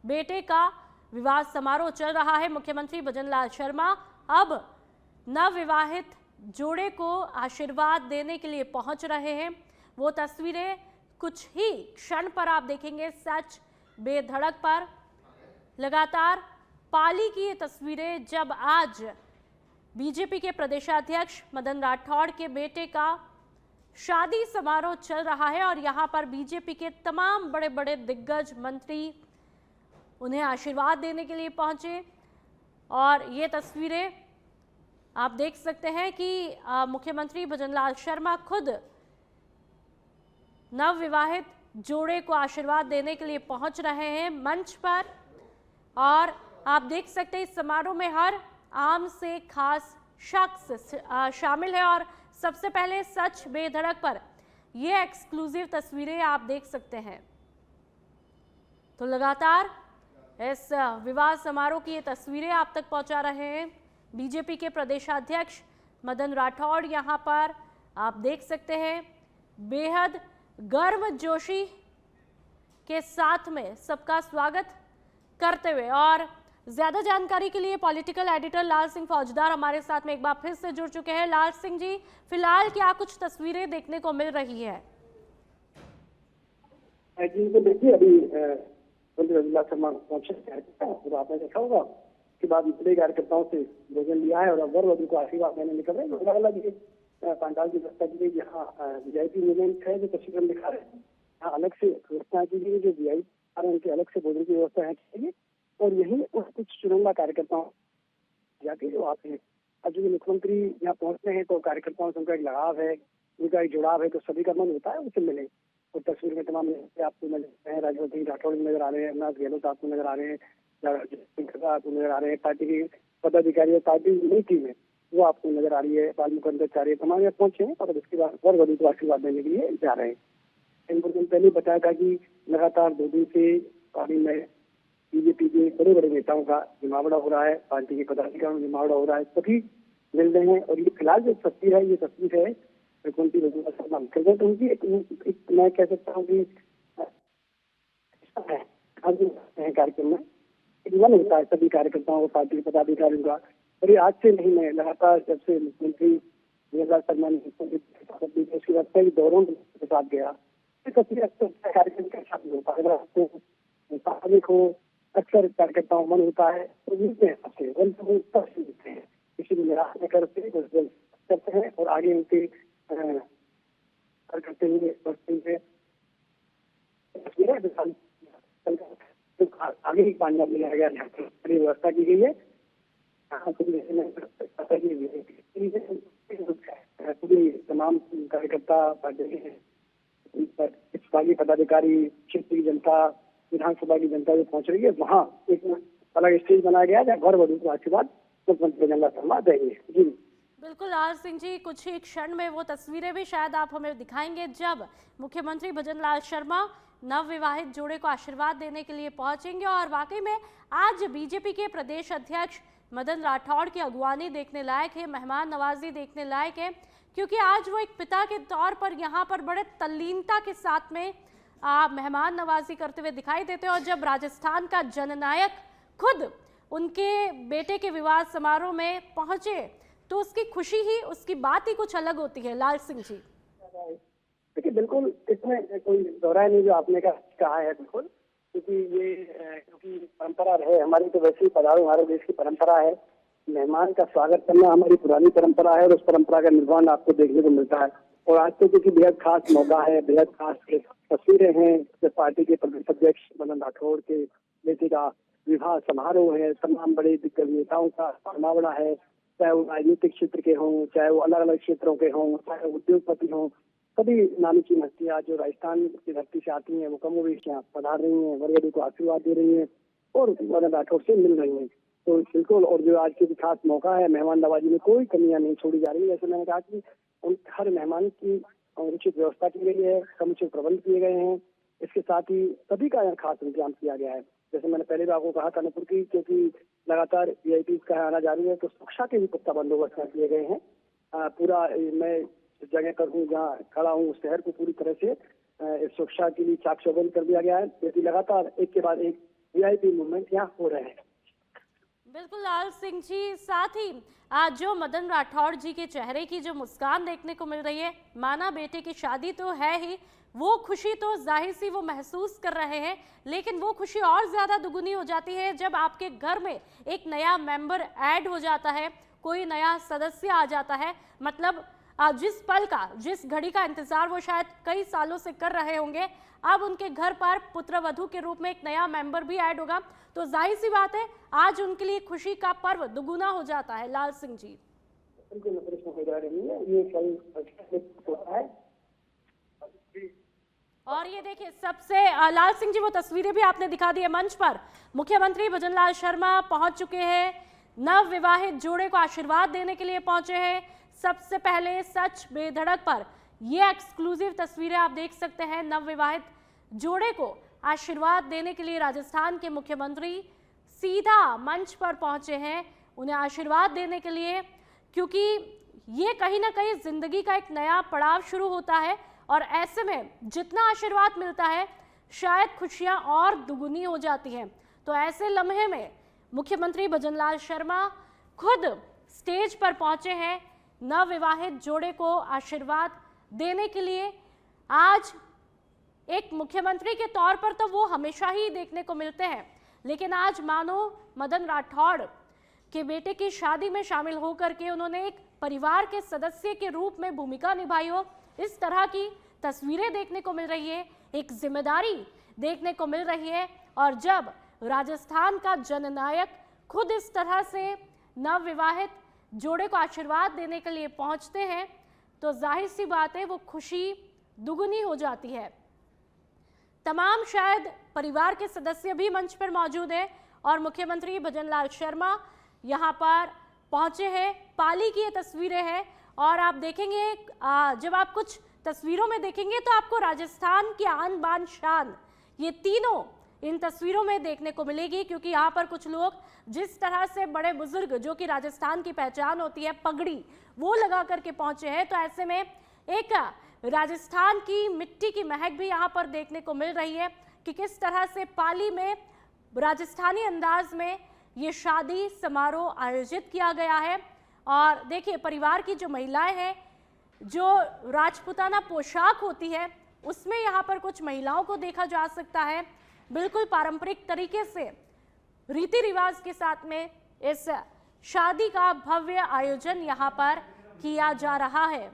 बेटे का विवाह समारोह चल रहा है। मुख्यमंत्री भजनलाल शर्मा अब नवविवाहित जोड़े को आशीर्वाद देने के लिए पहुंच रहे हैं। वो तस्वीरें कुछ ही क्षण पर आप देखेंगे सच बेधड़क पर। लगातार पाली की ये तस्वीरें जब आज बीजेपी के प्रदेशाध्यक्ष मदन राठौड़ के बेटे का शादी समारोह चल रहा है और यहां पर बीजेपी के तमाम बड़े बड़े दिग्गज मंत्री उन्हें आशीर्वाद देने के लिए पहुंचे। और ये तस्वीरें आप देख सकते हैं कि मुख्यमंत्री भजनलाल शर्मा खुद नवविवाहित जोड़े को आशीर्वाद देने के लिए पहुंच रहे हैं मंच पर। और आप देख सकते हैं इस समारोह में हर आम से खास शख्स शामिल है। और सबसे पहले सच बेधड़क पर ये एक्सक्लूसिव तस्वीरें आप देख सकते हैं। तो लगातार इस विवाह समारोह की ये तस्वीरें आप तक पहुंचा रहे हैं बीजेपी के प्रदेशाध्यक्ष मदन राठौड़। यहां पर आप देख सकते हैं बेहद गर्मजोशी के साथ में सबका स्वागत करते हुए। और ज्यादा जानकारी के लिए पॉलिटिकल एडिटर लाल सिंह फौजदार हमारे साथ में एक बार फिर से जुड़ चुके हैं। लाल सिंह जी, फिलहाल क्या कुछ तस्वीरें देखने को मिल रही है? देखिए अभी शर्मा पहुंचे तो आपने देखा होगा उसके बाद बड़े कार्यकर्ताओं से भोजन लिया है और अब वर वधू को आशीर्वाद देने निकल रहे हैं। अलग अलग पंडाल की व्यवस्था की गई, यहाँ वीआईपी मूवमेंट है जो तस्वीर में दिखा रहे हैं, यहाँ अलग से व्यवस्था की गई जो वीआईपी आ रहे हैं उनकी अलग से भोजन की व्यवस्था है की गई। और यही कुछ चुनिंदा कार्यकर्ताओं जाके जो आते हैं। अब जो मुख्यमंत्री यहाँ पहुंचते हैं तो कार्यकर्ताओं से उनका एक लगाव है, उनका एक जुड़ाव है, तो सभी का मन होता है उनसे मिले। और तस्वीर में तमाम आपको नजर आ रहे हैं, राजवंती राठौड़ नजर आ रहे हैं, अविनाश गहलोत आपको नजर आ रहे हैं, आपको नजर आ रहे हैं, पार्टी के पदाधिकारी और पार्टी नई टीम है वो आपको नजर आ रही है, बाल मुकुंदाचार्य तमाम यहाँ पहुंचे हैं और उसके बाद वर वधू को आशीर्वाद देने के लिए जा रहे हैं। इनको पहले बताया था कि लगातार 2 दिन से पार्टी में बीजेपी के बड़े बड़े नेताओं का जमावड़ा हो रहा है, पार्टी के पदाधिकारियों का जमावड़ा हो रहा है, सभी मिल रहे हैं। और ये फिलहाल जो तस्वीर है ये तस्वीर है मुख्यमंत्री भजनलाल शर्मा कर रहे हैं। तो उनकी एक मैं कह सकता हूँ कि कार्यक्रम में एक मन होता है सभी कार्यकर्ताओं को, पार्टी के पदाधिकारियों का। और ये आज से नहीं है, लगातार जब से मुख्यमंत्री भजनलाल शर्मा ने उसके बाद कई दौरों के साथ गया तस्वीर अक्सर कार्यक्रम के साथ होता है हो, अक्सर कार्यकर्ताओं मन होता है तो मिलते हैं, किसी भी निराश नहीं करते हैं और आगे उनके करते हुए आगे ही पानी मिलाया गया, व्यवस्था की गई है। तमाम कार्यकर्ता पार्टी पदाधिकारी, क्षेत्र की जनता, विधानसभा की जनता जो पहुंच रही है वहाँ एक अलग स्टेज बनाया गया है वर वधू को आशीर्वाद मुख्यमंत्री भजनलाल शर्मा देंगे। जी बिल्कुल लाल सिंह जी, कुछ ही क्षण में वो तस्वीरें भी शायद आप हमें दिखाएंगे जब मुख्यमंत्री भजनलाल शर्मा नवविवाहित जोड़े को आशीर्वाद देने के लिए पहुंचेंगे। और वाकई में आज बीजेपी के प्रदेश अध्यक्ष मदन राठौड़ की अगुवानी देखने लायक है, मेहमान नवाजी देखने लायक है, क्योंकि आज वो एक पिता के तौर पर यहाँ पर बड़े तल्लीनता के साथ में मेहमान नवाजी करते हुए दिखाई देते हैं। और जब राजस्थान का जननायक खुद उनके बेटे के विवाह समारोह में पहुंचे तो उसकी खुशी ही, उसकी बात ही कुछ अलग होती है। लाल सिंह जी देखिए बिल्कुल इसमें कोई दोहराय नहीं जो आपने कहा है, बिल्कुल क्योंकि ये क्योंकि परंपरा रहे हमारी, तो वैसे ही पधारो हमारे देश की परंपरा है, मेहमान का स्वागत करना हमारी पुरानी परंपरा है और उस परंपरा का निर्वहन आपको देखने को मिलता है। और आज तो क्योंकि बेहद खास मौका है, बेहद खास तस्वीरें हैं, जब पार्टी के प्रदेश अध्यक्ष मदन राठौड़ के बेटे का विवाह समारोह है, तमाम बड़े दिग्गज नेताओं का जमावड़ा है, चाहे वो राजनीतिक क्षेत्र के हों, चाहे वो अलग अलग क्षेत्रों के हों, चाहे उद्योगपति हों, सभी नामी की हस्तियां जो राजस्थान की धरती से आती हैं वो कमोवेश यहाँ पधार रही हैं, वर वधू को आशीर्वाद दे रही हैं और मदन राठौड़ से मिल रही हैं। तो बिल्कुल, और जो आज के खास मौका है, मेहमान नवाजी में कोई कमियां नहीं छोड़ी जा रही है। जैसे मैंने कहा कि हर मेहमान की उचित व्यवस्था की गई है, समुचित प्रबंध किए गए हैं, इसके साथ ही सभी का यहाँ खास इंतजाम किया गया है। जैसे मैंने पहले भी आपको कहा था नपुर की, क्योंकि लगातार वीआईपी का आना जारी है तो सुरक्षा के भी पुख्ता बंदोबस्त किए गए हैं। पूरा मैं जिस जगह पर हूँ, जहाँ खड़ा हूँ, शहर को पूरी तरह से सुरक्षा के लिए चाक चौबंद कर दिया गया है, क्योंकि लगातार एक के बाद एक वीआईपी मूवमेंट यहाँ हो रहे हैं। बिल्कुल लाल सिंह जी, साथ ही आज जो मदन राठौड़ जी के चेहरे की जो मुस्कान देखने को मिल रही है, माना बेटे की शादी तो है ही, वो खुशी तो जाहिर सी वो महसूस कर रहे हैं, लेकिन वो खुशी और ज्यादा दुगुनी हो जाती है जब आपके घर में एक नया मेंबर ऐड हो जाता है, कोई नया सदस्य आ जाता है। मतलब जिस पल का, जिस घड़ी का इंतजार वो शायद कई सालों से कर रहे होंगे, अब उनके घर पर पुत्रवधू के रूप में एक नया मेंबर भी ऐड होगा, तो जाहिर सी बात है आज उनके लिए खुशी का पर्व दुगुना हो जाता है। लाल सिंह जी, बिल्कुल प्रश्न हो जा रही है, ये कल है। और ये देखिए सबसे लाल सिंह जी, वो तस्वीरें भी आपने दिखा दी है मंच पर। मुख्यमंत्री भजनलाल शर्मा पहुंच चुके हैं, नव विवाहित जोड़े को आशीर्वाद देने के लिए पहुंचे हैं। सबसे पहले सच बेधड़क पर ये एक्सक्लूसिव तस्वीरें आप देख सकते हैं। नव विवाहित जोड़े को आशीर्वाद देने के लिए राजस्थान के मुख्यमंत्री सीधा मंच पर पहुंचे हैं, उन्हें आशीर्वाद देने के लिए, क्योंकि ये कहीं ना कहीं जिंदगी का एक नया पड़ाव शुरू होता है और ऐसे में जितना आशीर्वाद मिलता है शायद खुशियां और दुगुनी हो जाती हैं। तो ऐसे लम्हे में मुख्यमंत्री भजनलाल शर्मा खुद स्टेज पर पहुंचे हैं नवविवाहित जोड़े को आशीर्वाद देने के लिए। आज एक मुख्यमंत्री के तौर पर तो वो हमेशा ही देखने को मिलते हैं, लेकिन आज मानो मदन राठौड़ के बेटे की शादी में शामिल होकर के उन्होंने एक परिवार के सदस्य के रूप में भूमिका निभाई हो, इस तरह की तस्वीरें देखने को मिल रही है, एक जिम्मेदारी देखने को मिल रही है। और जब राजस्थान का जननायक खुद इस तरह से नवविवाहित जोड़े को आशीर्वाद देने के लिए पहुंचते हैं तो जाहिर सी बात है वो खुशी दुगुनी हो जाती है। तमाम शायद परिवार के सदस्य भी मंच पर मौजूद है और मुख्यमंत्री भजनलाल शर्मा यहाँ पर पहुंचे हैं। पाली की ये तस्वीरें हैं और आप देखेंगे जब आप कुछ तस्वीरों में देखेंगे तो आपको राजस्थान की आन बान शान ये तीनों इन तस्वीरों में देखने को मिलेगी, क्योंकि यहाँ पर कुछ लोग जिस तरह से बड़े बुजुर्ग जो कि राजस्थान की पहचान होती है पगड़ी वो लगा करके पहुंचे हैं, तो ऐसे में एक राजस्थान की मिट्टी की महक भी यहाँ पर देखने को मिल रही है कि किस तरह से पाली में राजस्थानी अंदाज में ये शादी समारोह आयोजित किया गया है। और देखिए परिवार की जो महिलाएं हैं, जो राजपूताना पोशाक होती है उसमें यहाँ पर कुछ महिलाओं को देखा जा सकता है, बिल्कुल पारंपरिक तरीके से रीति रिवाज के साथ में इस शादी का भव्य आयोजन यहाँ पर किया जा रहा है।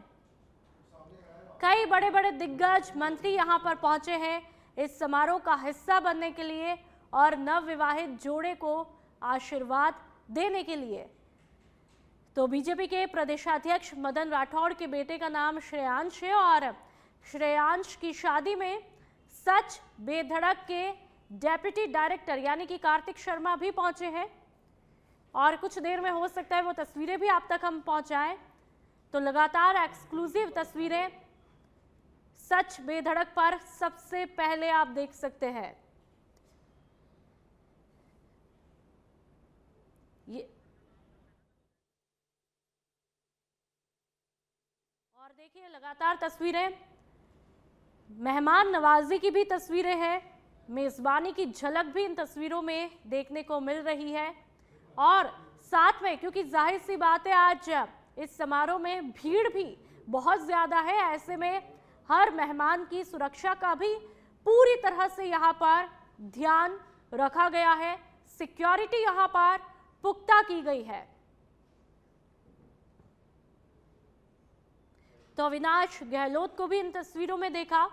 कई बड़े बड़े दिग्गज मंत्री यहाँ पर पहुंचे हैं इस समारोह का हिस्सा बनने के लिए और नवविवाहित जोड़े को आशीर्वाद देने के लिए। तो बीजेपी के प्रदेशाध्यक्ष मदन राठौड़ के बेटे का नाम श्रेयांश है और श्रेयांश की शादी में सच बेधड़क के डेप्यूटी डायरेक्टर यानी कि कार्तिक शर्मा भी पहुंचे हैं और कुछ देर में हो सकता है वो तस्वीरें भी आप तक हम पहुंचाएं। तो लगातार एक्सक्लूसिव तस्वीरें सच बेधड़क पर सबसे पहले आप देख सकते हैं। ये और देखिए लगातार तस्वीरें, मेहमान नवाजी की भी तस्वीरें हैं, मेजबानी की झलक भी इन तस्वीरों में देखने को मिल रही है। और साथ में क्योंकि जाहिर सी बात है आज इस समारोह में भीड़ भी बहुत ज्यादा है, ऐसे में हर मेहमान की सुरक्षा का भी पूरी तरह से यहाँ पर ध्यान रखा गया है, सिक्योरिटी यहाँ पर पुख्ता की गई है। तो अविनाश गहलोत को भी इन तस्वीरों में देखा,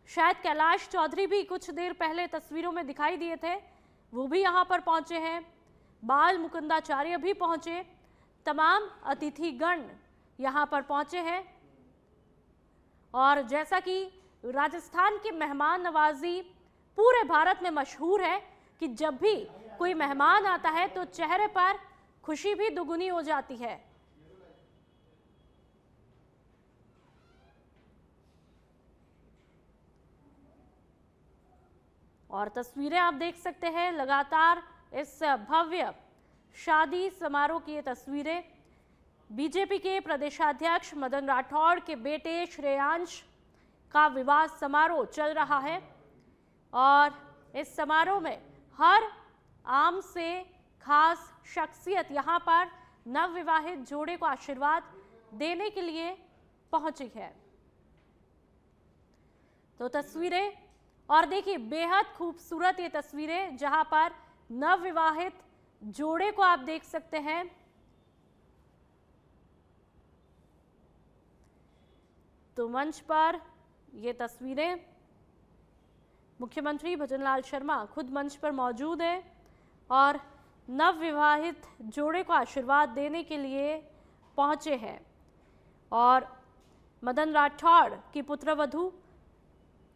शायद कैलाश चौधरी भी कुछ देर पहले तस्वीरों में दिखाई दिए थे, वो भी यहाँ पर पहुंचे हैं। बाल मुकुंदाचार्य भी पहुंचे, तमाम अतिथिगण यहाँ पर पहुंचे हैं। और जैसा कि राजस्थान की मेहमान नवाजी पूरे भारत में मशहूर है कि जब भी कोई मेहमान आता है तो चेहरे पर खुशी भी दुगुनी हो जाती है। और तस्वीरें आप देख सकते हैं लगातार इस भव्य शादी समारोह की ये तस्वीरें। बीजेपी के प्रदेशाध्यक्ष मदन राठौड़ के बेटे श्रेयांश का विवाह समारोह चल रहा है और इस समारोह में हर आम से खास शख्सियत यहां पर नवविवाहित जोड़े को आशीर्वाद देने के लिए पहुंची है। तो तस्वीरें, और देखिए बेहद खूबसूरत ये तस्वीरें जहां पर नवविवाहित जोड़े को आप देख सकते हैं। तो मंच पर ये तस्वीरें, मुख्यमंत्री भजनलाल शर्मा खुद मंच पर मौजूद हैं और नवविवाहित जोड़े को आशीर्वाद देने के लिए पहुंचे हैं। और मदन राठौड़ की पुत्रवधू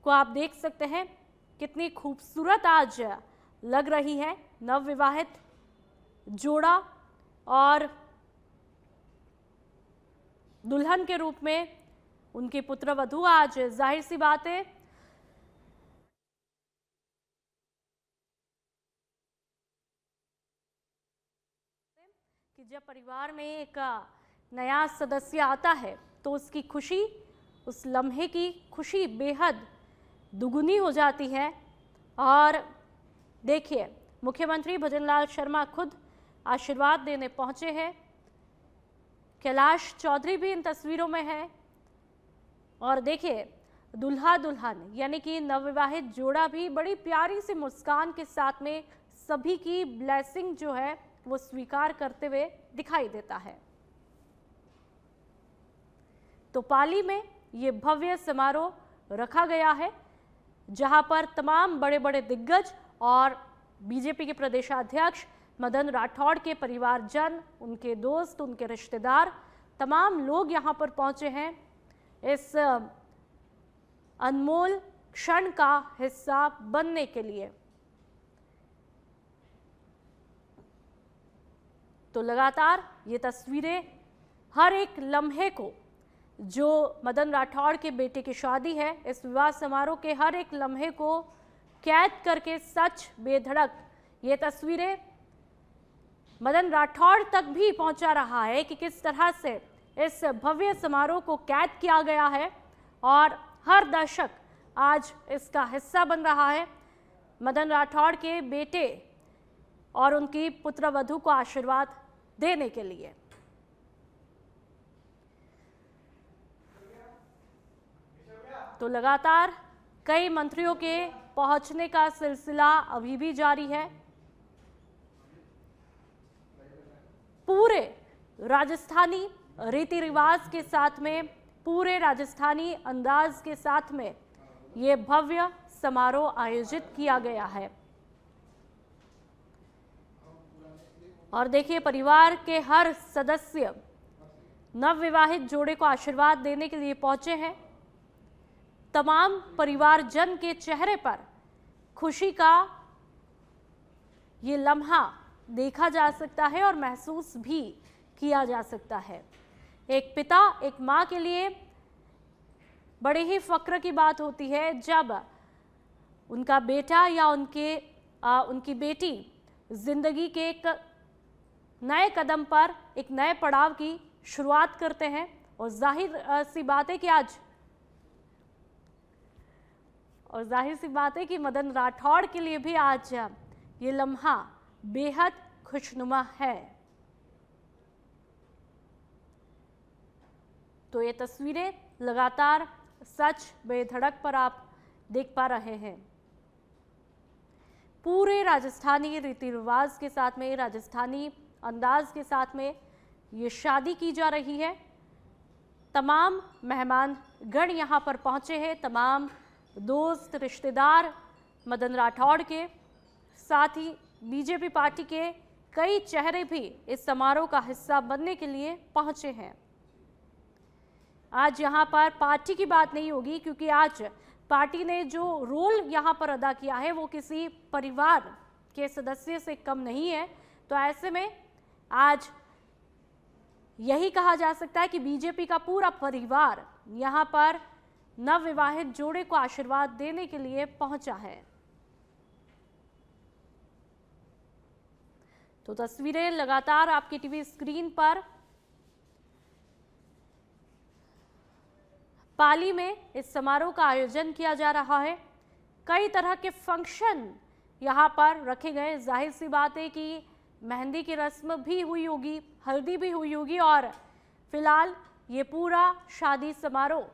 को आप देख सकते हैं कितनी खूबसूरत आज लग रही है नवविवाहित जोड़ा, और दुल्हन के रूप में उनकी पुत्रवधू आज जाहिर सी बात है कि जब परिवार में एक नया सदस्य आता है तो उसकी खुशी, उस लम्हे की खुशी बेहद दुगुनी हो जाती है। और देखिए मुख्यमंत्री भजनलाल शर्मा खुद आशीर्वाद देने पहुंचे हैं। कैलाश चौधरी भी इन तस्वीरों में है। और देखिए दुल्हा दुल्हन यानी कि नवविवाहित जोड़ा भी बड़ी प्यारी सी मुस्कान के साथ में सभी की ब्लेसिंग जो है वो स्वीकार करते हुए दिखाई देता है। तो पाली में ये भव्य समारोह रखा गया है जहां पर तमाम बड़े बड़े दिग्गज और बीजेपी के प्रदेशाध्यक्ष मदन राठौड़ के परिवारजन, उनके दोस्त, उनके रिश्तेदार, तमाम लोग यहां पर पहुंचे हैं इस अनमोल क्षण का हिस्सा बनने के लिए। तो लगातार ये तस्वीरें हर एक लम्हे को, जो मदन राठौड़ के बेटे की शादी है, इस विवाह समारोह के हर एक लम्हे को कैद करके सच बेधड़क ये तस्वीरें मदन राठौड़ तक भी पहुंचा रहा है कि किस तरह से इस भव्य समारोह को कैद किया गया है और हर दर्शक आज इसका हिस्सा बन रहा है मदन राठौड़ के बेटे और उनकी पुत्रवधू को आशीर्वाद देने के लिए। तो लगातार कई मंत्रियों के पहुंचने का सिलसिला अभी भी जारी है। पूरे राजस्थानी रीति रिवाज के साथ में, पूरे राजस्थानी अंदाज के साथ में ये भव्य समारोह आयोजित किया गया है। और देखिए परिवार के हर सदस्य नवविवाहित जोड़े को आशीर्वाद देने के लिए पहुंचे हैं। तमाम परिवारजन के चेहरे पर खुशी का ये लम्हा देखा जा सकता है और महसूस भी किया जा सकता है। एक पिता, एक माँ के लिए बड़े ही फक्र की बात होती है जब उनका बेटा या उनकी बेटी जिंदगी के एक नए कदम पर, एक नए पड़ाव की शुरुआत करते हैं। और जाहिर सी बात है कि मदन राठौड़ के लिए भी आज ये लम्हा बेहद खुशनुमा है। तो ये तस्वीरें लगातार सच बेधड़क पर आप देख पा रहे हैं। पूरे राजस्थानी रीति रिवाज के साथ में, राजस्थानी अंदाज के साथ में ये शादी की जा रही है। तमाम मेहमान गण यहाँ पर पहुँचे हैं, तमाम दोस्त रिश्तेदार मदन राठौड़ के, साथ ही बीजेपी पार्टी के कई चेहरे भी इस समारोह का हिस्सा बनने के लिए पहुंचे हैं। आज यहाँ पर पार्टी की बात नहीं होगी क्योंकि आज पार्टी ने जो रोल यहाँ पर अदा किया है वो किसी परिवार के सदस्य से कम नहीं है। तो ऐसे में आज यही कहा जा सकता है कि बीजेपी का पूरा परिवार यहाँ पर नवविवाहित जोड़े को आशीर्वाद देने के लिए पहुंचा है। तो तस्वीरें लगातार आपकी टीवी स्क्रीन पर पाली में इस समारोह का आयोजन किया जा रहा है। कई तरह के फंक्शन यहाँ पर रखे गए। जाहिर सी बात है कि मेहंदी की रस्म भी हुई होगी, हल्दी भी हुई होगी और फिलहाल ये पूरा शादी समारोह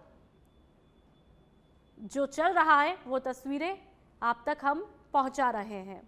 जो चल रहा है वो तस्वीरें आप तक हम पहुंचा रहे हैं।